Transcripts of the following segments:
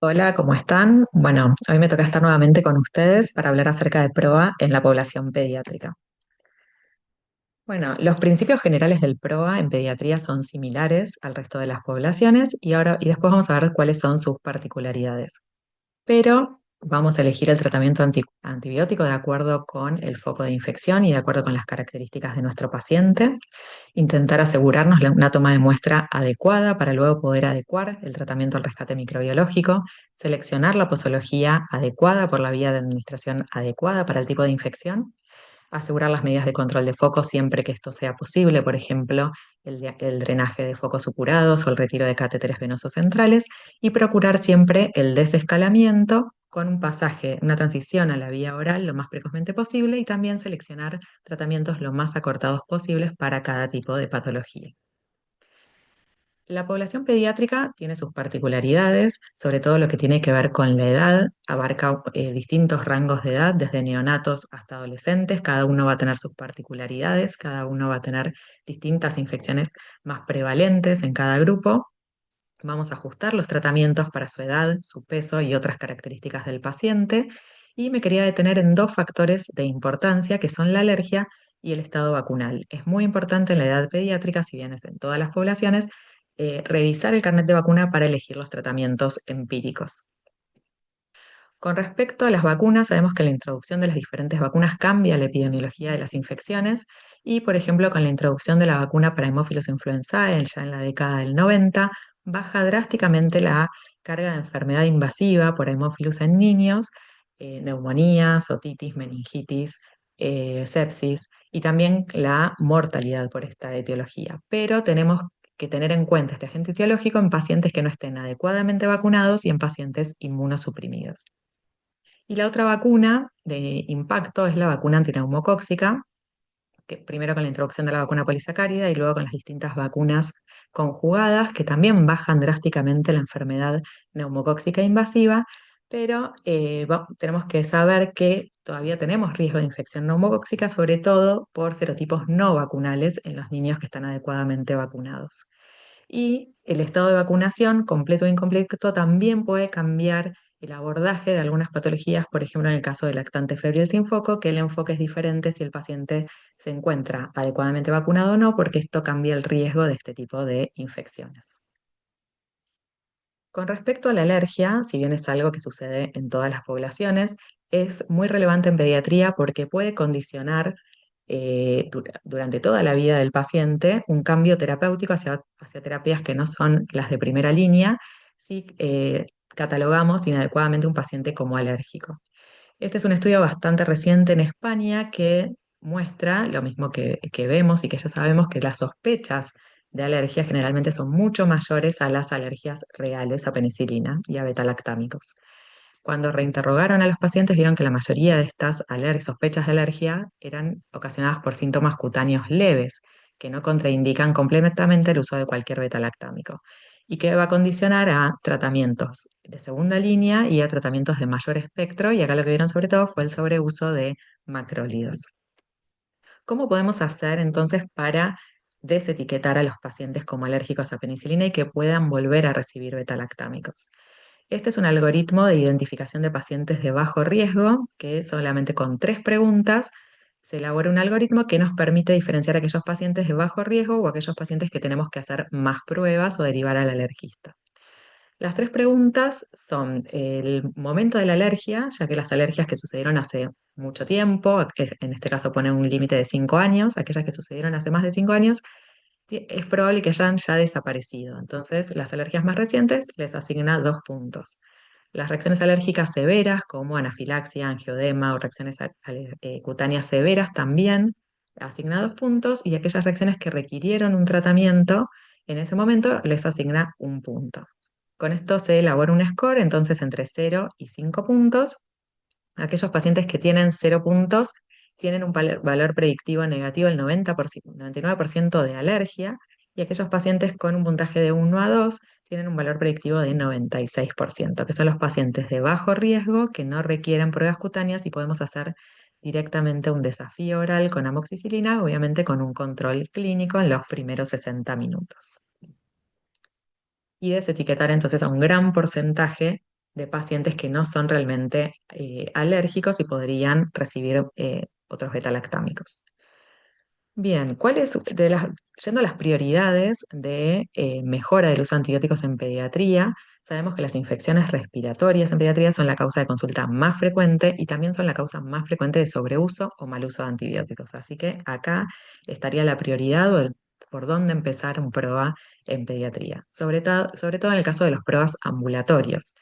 Hola, ¿cómo están? Bueno, hoy me toca estar nuevamente con ustedes para hablar acerca de PROA en la población pediátrica. Bueno, los principios generales del PROA en pediatría son similares al resto de las poblaciones y después vamos a ver cuáles son sus particularidades. Pero vamos a elegir el tratamiento antibiótico de acuerdo con el foco de infección y de acuerdo con las características de nuestro paciente. Intentar asegurarnos una toma de muestra adecuada para luego poder adecuar el tratamiento al rescate microbiológico, seleccionar la posología adecuada por la vía de administración adecuada para el tipo de infección, asegurar las medidas de control de foco siempre que esto sea posible, por ejemplo, el drenaje de focos supurados o el retiro de catéteres venosos centrales, y procurar siempre el desescalamiento con un pasaje, una transición a la vía oral lo más precozmente posible y también seleccionar tratamientos lo más acortados posibles para cada tipo de patología. La población pediátrica tiene sus particularidades, sobre todo lo que tiene que ver con la edad, abarca distintos rangos de edad, desde neonatos hasta adolescentes, cada uno va a tener sus particularidades, cada uno va a tener distintas infecciones más prevalentes en cada grupo. Vamos a ajustar los tratamientos para su edad, su peso y otras características del paciente. Y me quería detener en dos factores de importancia, que son la alergia y el estado vacunal. Es muy importante en la edad pediátrica, si bien es en todas las poblaciones, revisar el carnet de vacuna para elegir los tratamientos empíricos. Con respecto a las vacunas, sabemos que la introducción de las diferentes vacunas cambia la epidemiología de las infecciones y, por ejemplo, con la introducción de la vacuna para Haemophilus influenzae ya en la década del 90, baja drásticamente la carga de enfermedad invasiva por Haemophilus en niños, neumonías, otitis, meningitis, sepsis y también la mortalidad por esta etiología. Pero tenemos que tener en cuenta este agente etiológico en pacientes que no estén adecuadamente vacunados y en pacientes inmunosuprimidos. Y la otra vacuna de impacto es la vacuna antineumocóxica, que primero con la introducción de la vacuna polisacárida y luego con las distintas vacunas conjugadas, que también bajan drásticamente la enfermedad neumocóxica invasiva, pero tenemos que saber que todavía tenemos riesgo de infección neumocóxica, sobre todo por serotipos no vacunales en los niños que están adecuadamente vacunados. Y el estado de vacunación, completo o incompleto, también puede cambiar el abordaje de algunas patologías, por ejemplo, en el caso del lactante febril sin foco, que el enfoque es diferente si el paciente se encuentra adecuadamente vacunado o no, porque esto cambia el riesgo de este tipo de infecciones. Con respecto a la alergia, si bien es algo que sucede en todas las poblaciones, es muy relevante en pediatría porque puede condicionar durante toda la vida del paciente un cambio terapéutico hacia terapias que no son las de primera línea si catalogamos inadecuadamente un paciente como alérgico. Este es un estudio bastante reciente en España que muestra lo mismo que vemos y que ya sabemos, que las sospechas de alergia generalmente son mucho mayores a las alergias reales a penicilina y a betalactámicos. Cuando reinterrogaron a los pacientes, vieron que la mayoría de estas sospechas de alergia eran ocasionadas por síntomas cutáneos leves, que no contraindican completamente el uso de cualquier betalactámico, y que va a condicionar a tratamientos de segunda línea y a tratamientos de mayor espectro, y acá lo que vieron sobre todo fue el sobreuso de macrólidos. ¿Cómo podemos hacer entonces para desetiquetar a los pacientes como alérgicos a penicilina y que puedan volver a recibir betalactámicos? Este es un algoritmo de identificación de pacientes de bajo riesgo que solamente con tres preguntas se elabora un algoritmo que nos permite diferenciar a aquellos pacientes de bajo riesgo o aquellos pacientes que tenemos que hacer más pruebas o derivar al alergista. Las tres preguntas son el momento de la alergia, ya que las alergias que sucedieron hace mucho tiempo, que en este caso pone un límite de 5 años, aquellas que sucedieron hace más de 5 años, es probable que hayan ya desaparecido. Entonces, las alergias más recientes les asigna 2 puntos. Las reacciones alérgicas severas, como anafilaxia, angioedema o reacciones cutáneas severas, también asigna 2 puntos, y aquellas reacciones que requirieron un tratamiento en ese momento les asigna 1 punto. Con esto se elabora un score, entonces entre 0 y 5 puntos. Aquellos pacientes que tienen 0 puntos tienen un valor predictivo negativo del 99% de alergia, y aquellos pacientes con un puntaje de 1 a 2 tienen un valor predictivo de 96%, que son los pacientes de bajo riesgo que no requieren pruebas cutáneas y podemos hacer directamente un desafío oral con amoxicilina, obviamente con un control clínico en los primeros 60 minutos. Y desetiquetar entonces a un gran porcentaje de pacientes que no son realmente alérgicos y podrían recibir otros betalactámicos. Bien, yendo a las prioridades de mejora del uso de antibióticos en pediatría, sabemos que las infecciones respiratorias en pediatría son la causa de consulta más frecuente y también son la causa más frecuente de sobreuso o mal uso de antibióticos. Así que acá estaría la prioridad o por dónde empezar un PROA en pediatría, sobre todo en el caso de los PROAs ambulatorios.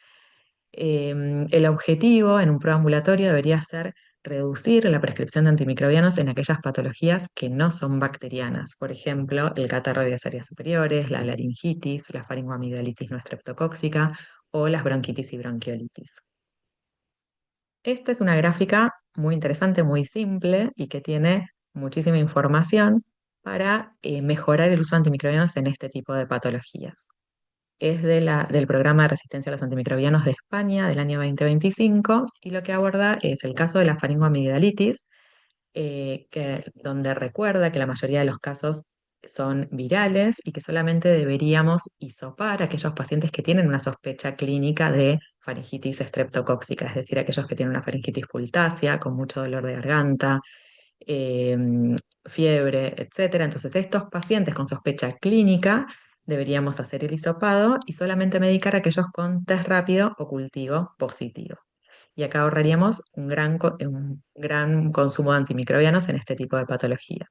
El objetivo en un proambulatorio debería ser reducir la prescripción de antimicrobianos en aquellas patologías que no son bacterianas, por ejemplo, el catarro de vías aéreas superiores, la laringitis, la faringoamigdalitis no estreptocóxica o las bronquitis y bronquiolitis. Esta es una gráfica muy interesante, muy simple y que tiene muchísima información para mejorar el uso de antimicrobianos en este tipo de patologías. Es del programa de resistencia a los antimicrobianos de España del año 2025 y lo que aborda es el caso de la faringoamigdalitis, donde recuerda que la mayoría de los casos son virales y que solamente deberíamos hisopar a aquellos pacientes que tienen una sospecha clínica de faringitis estreptocóxica, es decir, aquellos que tienen una faringitis pultácea con mucho dolor de garganta, fiebre, etcétera. Entonces, estos pacientes con sospecha clínica deberíamos hacer el hisopado y solamente medicar a aquellos con test rápido o cultivo positivo. Y acá ahorraríamos un gran consumo de antimicrobianos en este tipo de patología.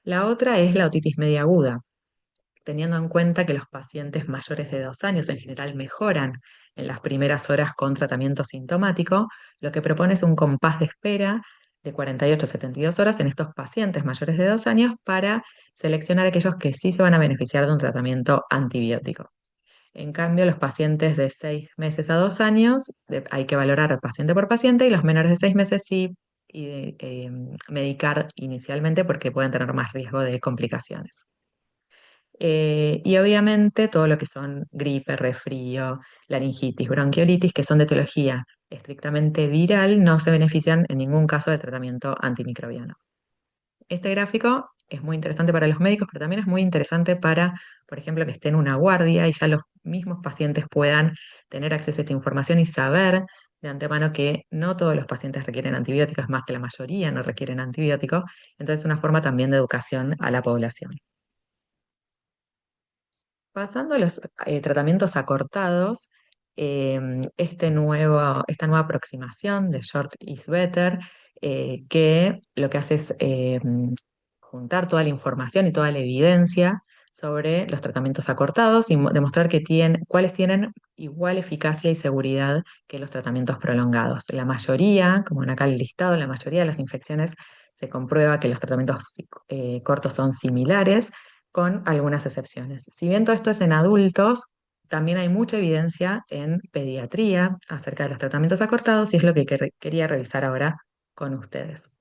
La otra es la otitis media aguda, teniendo en cuenta que los pacientes mayores de 2 años en general mejoran en las primeras horas con tratamiento sintomático, lo que propone es un compás de espera de 48 a 72 horas en estos pacientes mayores de 2 años para seleccionar aquellos que sí se van a beneficiar de un tratamiento antibiótico. En cambio, los pacientes de 6 meses a 2 años hay que valorar paciente por paciente y los menores de 6 meses sí medicar inicialmente porque pueden tener más riesgo de complicaciones. Y obviamente todo lo que son gripe, resfrío, laringitis, bronquiolitis, que son de etiología estrictamente viral, no se benefician en ningún caso de tratamiento antimicrobiano. Este gráfico es muy interesante para los médicos, pero también es muy interesante para, por ejemplo, que esté en una guardia y ya los mismos pacientes puedan tener acceso a esta información y saber de antemano que no todos los pacientes requieren antibióticos, es más que la mayoría no requieren antibióticos. Entonces, es una forma también de educación a la población. Pasando a los tratamientos acortados, esta nueva aproximación de Short is Better, que lo que hace es juntar toda la información y toda la evidencia sobre los tratamientos acortados y demostrar cuáles tienen igual eficacia y seguridad que los tratamientos prolongados. La mayoría, como en acá el listado, la mayoría de las infecciones se comprueba que los tratamientos cortos son similares con algunas excepciones. Si bien todo esto es en adultos, también hay mucha evidencia en pediatría acerca de los tratamientos acortados y es lo que quería revisar ahora con ustedes.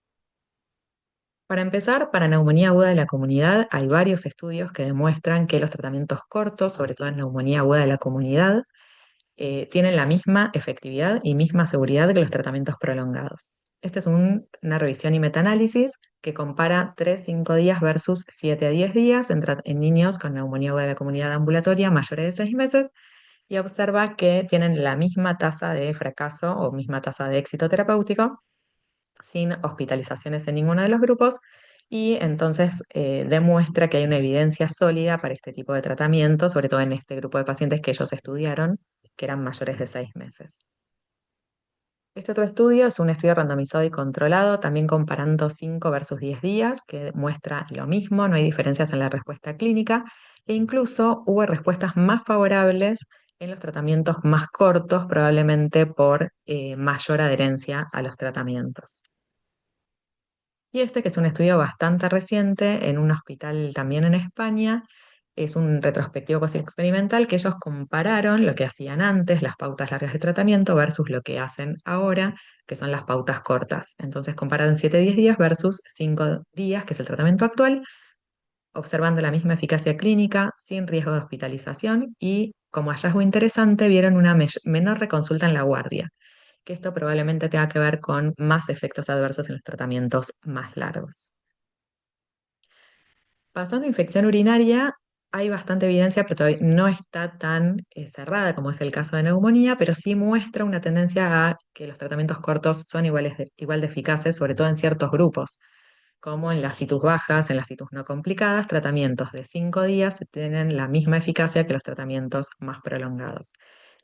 Para empezar, para neumonía aguda de la comunidad, hay varios estudios que demuestran que los tratamientos cortos, sobre todo en neumonía aguda de la comunidad, tienen la misma efectividad y misma seguridad que los tratamientos prolongados. Esta es una revisión y metaanálisis que compara 3-5 días versus 7 a 10 días en niños con neumonía aguda de la comunidad ambulatoria mayores de 6 meses y observa que tienen la misma tasa de fracaso o misma tasa de éxito terapéutico sin hospitalizaciones en ninguno de los grupos y entonces demuestra que hay una evidencia sólida para este tipo de tratamiento, sobre todo en este grupo de pacientes que ellos estudiaron, que eran mayores de 6 meses. Este otro estudio es un estudio randomizado y controlado, también comparando 5 versus 10 días, que muestra lo mismo, no hay diferencias en la respuesta clínica, e incluso hubo respuestas más favorables en los tratamientos más cortos, probablemente por mayor adherencia a los tratamientos. Y este, que es un estudio bastante reciente en un hospital también en España, es un retrospectivo casi experimental que ellos compararon lo que hacían antes, las pautas largas de tratamiento, versus lo que hacen ahora, que son las pautas cortas. Entonces compararon 7-10 días versus 5 días, que es el tratamiento actual, observando la misma eficacia clínica, sin riesgo de hospitalización y, como hallazgo interesante, vieron una menor reconsulta en la guardia, que esto probablemente tenga que ver con más efectos adversos en los tratamientos más largos. Pasando a infección urinaria, hay bastante evidencia, pero todavía no está tan cerrada como es el caso de neumonía, pero sí muestra una tendencia a que los tratamientos cortos son igual de eficaces, sobre todo en ciertos grupos, como en las situs bajas, en las situs no complicadas, tratamientos de 5 días tienen la misma eficacia que los tratamientos más prolongados.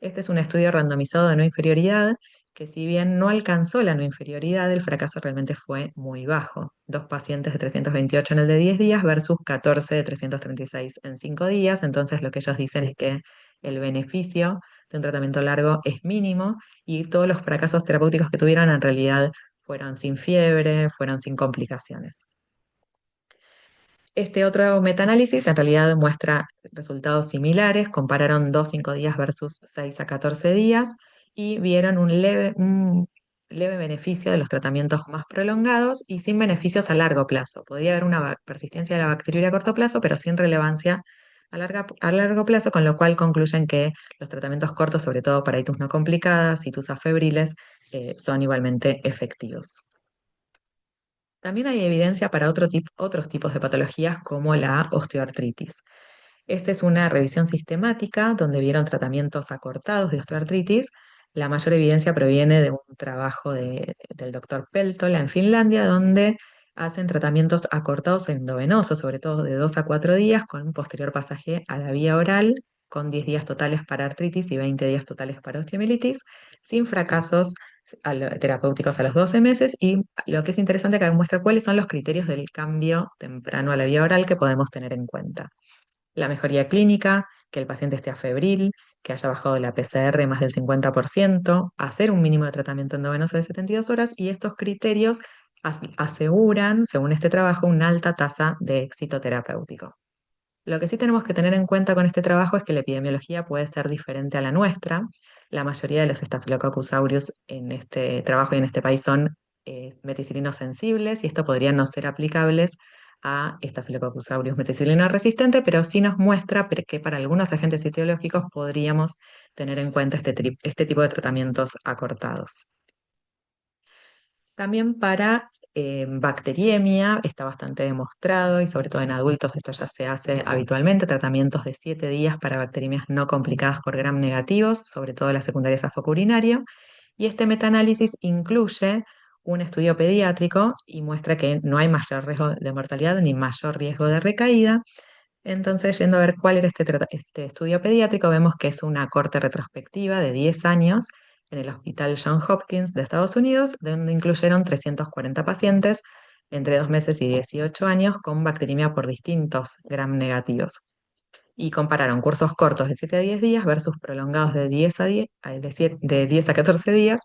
Este es un estudio randomizado de no inferioridad que, si bien no alcanzó la no inferioridad, el fracaso realmente fue muy bajo. Dos pacientes de 328 en el de 10 días versus 14 de 336 en 5 días. Entonces lo que ellos dicen es que el beneficio de un tratamiento largo es mínimo y todos los fracasos terapéuticos que tuvieron en realidad fueron sin fiebre, fueron sin complicaciones. Este otro metaanálisis en realidad muestra resultados similares, compararon 2 5 días versus 6 a 14 días y vieron un leve beneficio de los tratamientos más prolongados y sin beneficios a largo plazo. Podría haber una persistencia de la bacteriuria a corto plazo, pero sin relevancia a largo plazo, con lo cual concluyen que los tratamientos cortos, sobre todo para itus no complicadas, itus afebriles, son igualmente efectivos. También hay evidencia para otros tipos de patologías como la osteoartritis. Esta es una revisión sistemática donde vieron tratamientos acortados de osteoartritis. La mayor evidencia proviene de un trabajo del doctor Peltola en Finlandia, donde hacen tratamientos acortados endovenosos, sobre todo de 2 a 4 días, con un posterior pasaje a la vía oral, con 10 días totales para artritis y 20 días totales para osteomielitis, sin fracasos terapéuticos a los 12 meses. Y lo que es interesante acá muestra cuáles son los criterios del cambio temprano a la vía oral que podemos tener en cuenta: la mejoría clínica, que el paciente esté afebril, que haya bajado la PCR más del 50%, hacer un mínimo de tratamiento endovenoso de 72 horas, y estos criterios aseguran, según este trabajo, una alta tasa de éxito terapéutico. Lo que sí tenemos que tener en cuenta con este trabajo es que la epidemiología puede ser diferente a la nuestra. La mayoría de los Staphylococcus aureus en este trabajo y en este país son meticilinos sensibles, y esto podría no ser aplicables a Staphylococcus aureus meticilino resistente, pero sí nos muestra que para algunos agentes etiológicos podríamos tener en cuenta este tipo de tratamientos acortados. También para bacteriemia está bastante demostrado, y sobre todo en adultos esto ya se hace habitualmente, tratamientos de 7 días para bacteriemias no complicadas por gram negativos, sobre todo las secundarias a foco urinario. Y este metaanálisis incluye un estudio pediátrico y muestra que no hay mayor riesgo de mortalidad ni mayor riesgo de recaída. Entonces, yendo a ver cuál era este estudio pediátrico, vemos que es una corte retrospectiva de 10 años en el Hospital Johns Hopkins de Estados Unidos, donde incluyeron 340 pacientes entre 2 meses y 18 años con bacteriemia por distintos gram negativos. Y compararon cursos cortos de 7 a 10 días versus prolongados de 10 a 10, de 10 a 14 días,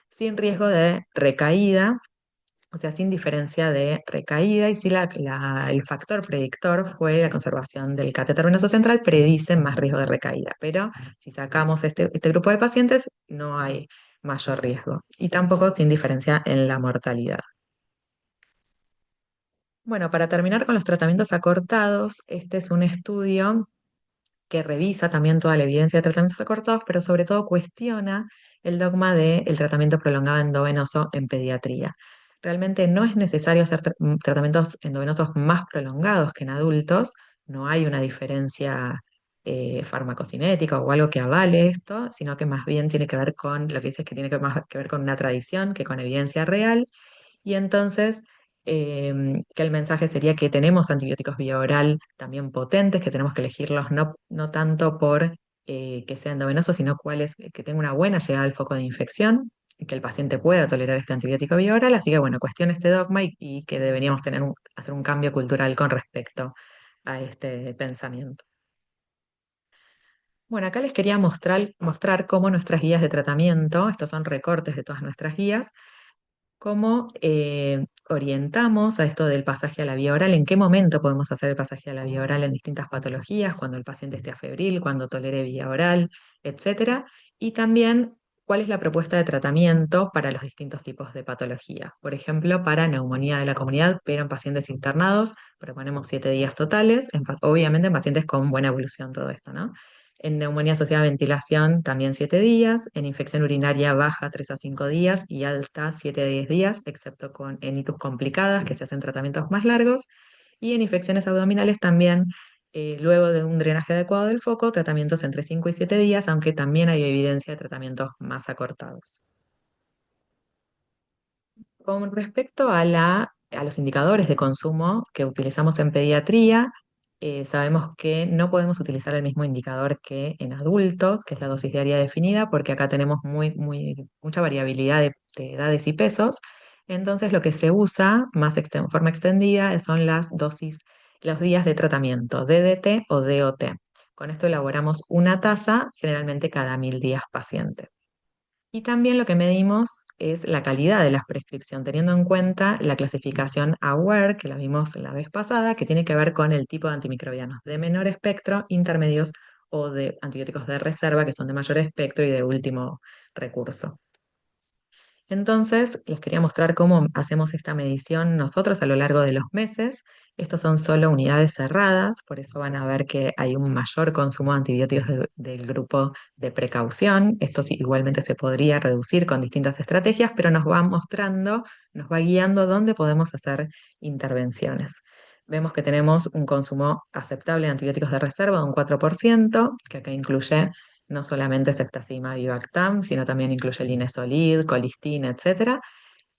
sin riesgo de recaída, o sea, sin diferencia de recaída. Y si el factor predictor fue la conservación del catéter venoso central, predice más riesgo de recaída. Pero si sacamos este grupo de pacientes, no hay mayor riesgo. Y tampoco sin diferencia en la mortalidad. Bueno, para terminar con los tratamientos acortados, este es un estudio que revisa también toda la evidencia de tratamientos acortados, pero sobre todo cuestiona el dogma del tratamiento prolongado endovenoso en pediatría. Realmente no es necesario hacer tratamientos endovenosos más prolongados que en adultos. No hay una diferencia farmacocinética o algo que avale esto, sino que más bien tiene que ver con, lo que dice es que tiene más que ver con una tradición que con evidencia real. Y entonces, que el mensaje sería que tenemos antibióticos vía oral también potentes, que tenemos que elegirlos no tanto por que sean endovenosos, sino que tenga una buena llegada al foco de infección y que el paciente pueda tolerar este antibiótico vía oral. Así que, bueno, cuestiona este dogma y que deberíamos hacer un cambio cultural con respecto a este pensamiento. Bueno, acá les quería mostrar cómo nuestras guías de tratamiento, estos son recortes de todas nuestras guías, cómo orientamos a esto del pasaje a la vía oral, en qué momento podemos hacer el pasaje a la vía oral en distintas patologías, cuando el paciente esté afebril, cuando tolere vía oral, etcétera, y también cuál es la propuesta de tratamiento para los distintos tipos de patología. Por ejemplo, para neumonía de la comunidad, pero en pacientes internados, proponemos 7 días totales, obviamente en pacientes con buena evolución todo esto, ¿no? En neumonía asociada a ventilación, también 7 días. En infección urinaria baja, 3 a 5 días, y alta, 7 a 10 días, excepto en itus complicadas, que se hacen tratamientos más largos. Y en infecciones abdominales también Luego de un drenaje adecuado del foco, tratamientos entre 5 y 7 días, aunque también hay evidencia de tratamientos más acortados. Con respecto a los indicadores de consumo que utilizamos en pediatría, sabemos que no podemos utilizar el mismo indicador que en adultos, que es la dosis diaria definida, porque acá tenemos mucha variabilidad de edades y pesos. Entonces, lo que se usa más en forma extendida son las dosis, los días de tratamiento, DDT o DOT. Con esto elaboramos una tasa, generalmente cada 1000 días paciente. Y también lo que medimos es la calidad de la prescripción, teniendo en cuenta la clasificación AWARE, que la vimos la vez pasada, que tiene que ver con el tipo de antimicrobianos de menor espectro, intermedios o de antibióticos de reserva, que son de mayor espectro y de último recurso. Entonces, les quería mostrar cómo hacemos esta medición nosotros a lo largo de los meses. Estos son solo unidades cerradas, por eso van a ver que hay un mayor consumo de antibióticos del grupo de precaución. Esto sí, igualmente se podría reducir con distintas estrategias, pero nos va mostrando, nos va guiando dónde podemos hacer intervenciones. Vemos que tenemos un consumo aceptable de antibióticos de reserva de un 4%, que acá incluye no solamente ceftazidimab y Bactam, sino también incluye linezolid, colistina, etcétera.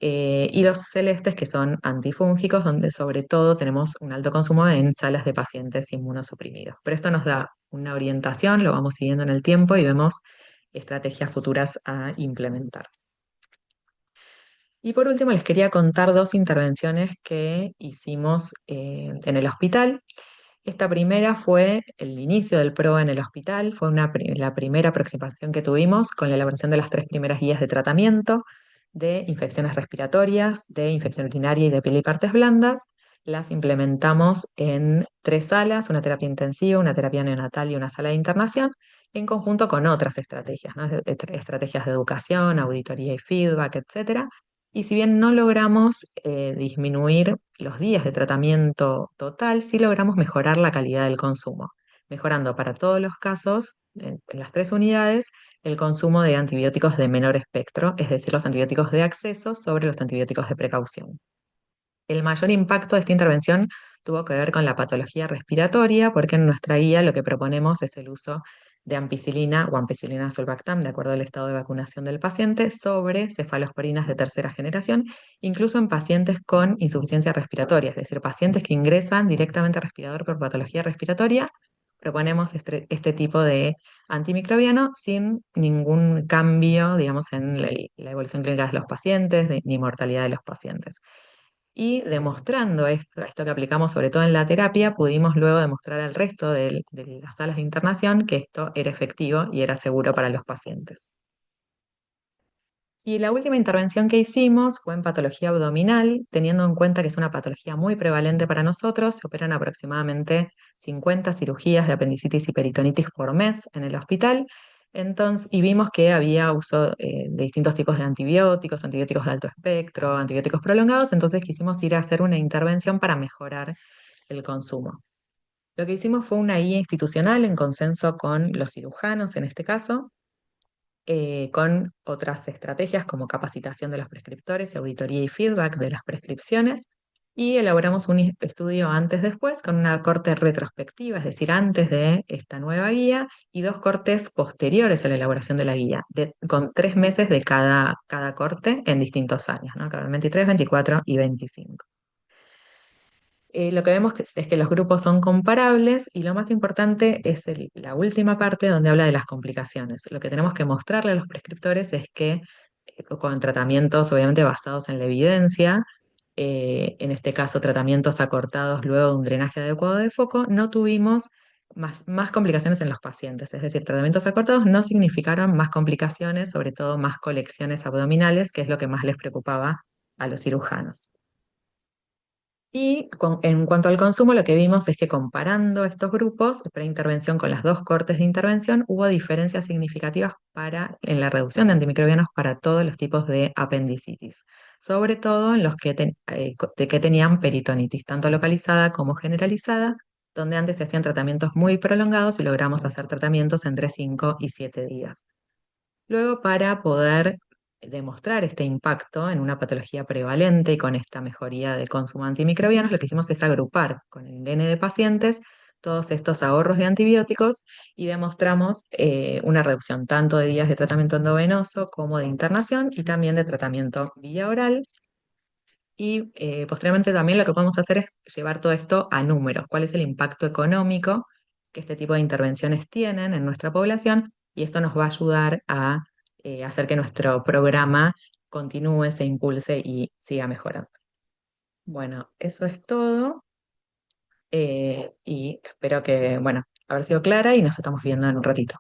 Y los celestes, que son antifúngicos, donde sobre todo tenemos un alto consumo en salas de pacientes inmunosuprimidos. Pero esto nos da una orientación, lo vamos siguiendo en el tiempo y vemos estrategias futuras a implementar. Y por último, les quería contar dos intervenciones que hicimos en el hospital. Esta primera fue el inicio del PROA en el hospital, fue la primera aproximación que tuvimos con la elaboración de las 3 primeras guías de tratamiento de infecciones respiratorias, de infección urinaria y de piel y partes blandas. Las implementamos en 3 salas, una terapia intensiva, una terapia neonatal y una sala de internación, en conjunto con otras estrategias, ¿no? Estrategias de educación, auditoría y feedback, etcétera. Y si bien no logramos disminuir los días de tratamiento total, sí logramos mejorar la calidad del consumo, mejorando para todos los casos, en las 3 unidades, el consumo de antibióticos de menor espectro, es decir, los antibióticos de acceso sobre los antibióticos de precaución. El mayor impacto de esta intervención tuvo que ver con la patología respiratoria, porque en nuestra guía lo que proponemos es el uso de ampicilina o ampicilina sulbactam, de acuerdo al estado de vacunación del paciente, sobre cefalosporinas de tercera generación, incluso en pacientes con insuficiencia respiratoria, es decir, pacientes que ingresan directamente a respirador por patología respiratoria. Proponemos este tipo de antimicrobiano sin ningún cambio, digamos, en la evolución clínica de los pacientes, ni mortalidad de los pacientes. Y demostrando esto que aplicamos sobre todo en la terapia, pudimos luego demostrar al resto de las salas de internación que esto era efectivo y era seguro para los pacientes. Y la última intervención que hicimos fue en patología abdominal, teniendo en cuenta que es una patología muy prevalente para nosotros. Se operan aproximadamente 50 cirugías de apendicitis y peritonitis por mes en el hospital. Entonces, y vimos que había uso de distintos tipos de antibióticos, antibióticos de alto espectro, antibióticos prolongados. Entonces quisimos ir a hacer una intervención para mejorar el consumo. Lo que hicimos fue una guía institucional en consenso con los cirujanos en este caso, con otras estrategias como capacitación de los prescriptores y auditoría y feedback de las prescripciones. Y elaboramos un estudio antes-después con una corte retrospectiva, es decir, antes de esta nueva guía, y 2 cortes posteriores a la elaboración de la guía, con 3 meses de cada corte en distintos años, ¿no? Cada 23, 24 y 25. Lo que vemos es que los grupos son comparables y lo más importante es la última parte donde habla de las complicaciones. Lo que tenemos que mostrarle a los prescriptores es que con tratamientos obviamente basados en la evidencia, en este caso tratamientos acortados luego de un drenaje adecuado de foco, no tuvimos más complicaciones en los pacientes. Es decir, tratamientos acortados no significaron más complicaciones, sobre todo más colecciones abdominales, que es lo que más les preocupaba a los cirujanos. Y en cuanto al consumo, lo que vimos es que comparando estos grupos, preintervención con las 2 cortes de intervención, hubo diferencias significativas en la reducción de antimicrobianos para todos los tipos de apendicitis, sobre todo en los que tenían peritonitis, tanto localizada como generalizada, donde antes se hacían tratamientos muy prolongados y logramos hacer tratamientos entre 5 y 7 días. Luego, para poder demostrar este impacto en una patología prevalente y con esta mejoría de consumo de antimicrobianos, lo que hicimos es agrupar con el N de pacientes todos estos ahorros de antibióticos y demostramos una reducción tanto de días de tratamiento endovenoso como de internación y también de tratamiento vía oral. Y posteriormente también lo que podemos hacer es llevar todo esto a números, cuál es el impacto económico que este tipo de intervenciones tienen en nuestra población y esto nos va a ayudar a hacer que nuestro programa continúe, se impulse y siga mejorando. Bueno, eso es todo y espero que, bueno, haber sido clara y nos estamos viendo en un ratito.